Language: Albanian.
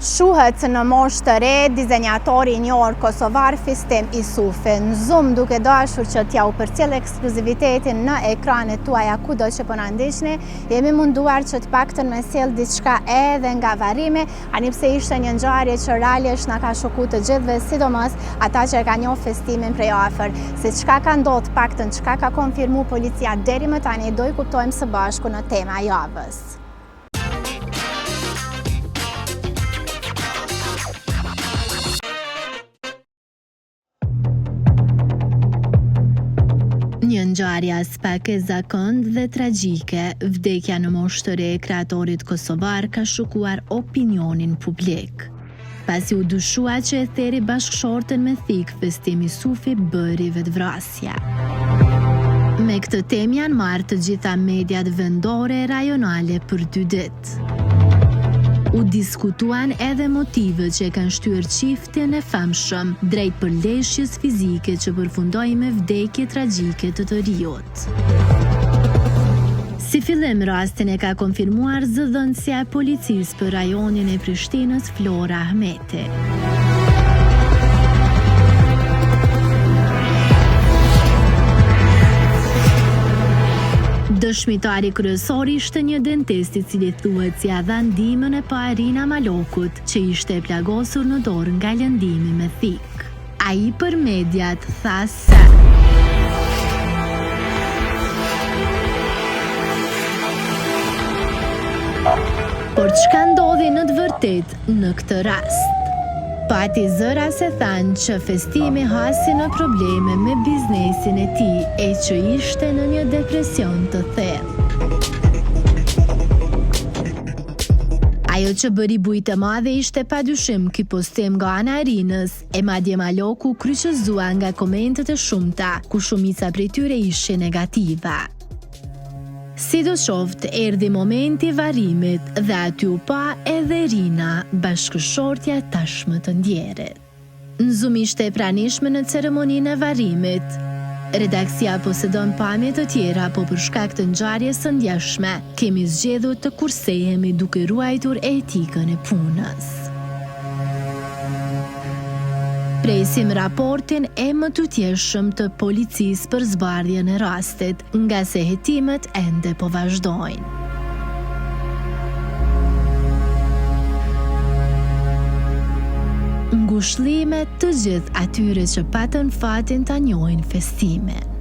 Shuhet në moshë të re, dizenjatori i njohur kosovar Fistim Isufi në Zoom duke dashur që t'ja u përcjell ekskluzivitetin në ekranet tuaja kudo që po na ndiqni, jemi munduar që t'paktën me sjell diçka edhe nga varrimi, ani pse ishte një ngjarje që realisht na ka shoku të gjithëve, sidomos ata që e kanë njohur Fistimin prej afër. Se çka ka ndodhur, paktën çka ka konfirmuar policia deri më tani, do i kuptojmë së bashku në tema e javës. Një ngjarje as pak e zakontë dhe tragjike, vdekja në moshë të re e kreatorit kosovar ka shokuar opinionin publik. Pasi u dyshua që e theri bashkëshorten me thik, Fistim Isufi bëri vetvrasje. Me këtë temë janë marrë të gjitha mediat vendore e rajonale për 2 ditë. U diskutuan edhe motivet që kanë shtyrë çiftin e famshëm drejt përleshjes fizike që përfundoi me vdekje tragjike të riut. Si fillim, rastin e ka konfirmuar zëdhënësja e policisë për rajonin e Prishtinës, Flora Ahmeti. Dëshmitari kryesor ishte një dentist i cili thuhet si dha ndihmën e Arina Malokut, që ishte e plagosur në dorë nga lëndimi me thik. Ai për mediat tha se por çka ndodhi në të vërtetë në këtë rast? Pati zëra se thanë që Fistimi hasi në probleme me biznesin e tij e që ishte në një depresion të thellë. Ajo që bëri bujë të madhe ishte padyshim ky postim nga ana e Arinës, e madje Maloku kryqëzua nga komentet e shumta, ku shumica prej tyre ishin negativa. Sidoqoftë, erdhi momenti i varrimit dhe aty u pa edhe Rina, bashkëshortja tashmë të ndjerit. Në Zoom ishte e pranishme në ceremoninë e varrimit. Redaksia posedon pamje të tjera, po për shkak të ngjarjes së ndjeshme, kemi zgjedhur të kursehemi duke ruajtur etikën e punës. Presim raportin e më tutjeshëm të policisë për zbardhjen e rastit, nga se hetimet ende po vazhdojnë. Ngushëllime të gjithë atyre që patën fatin ta njohin Fistimin.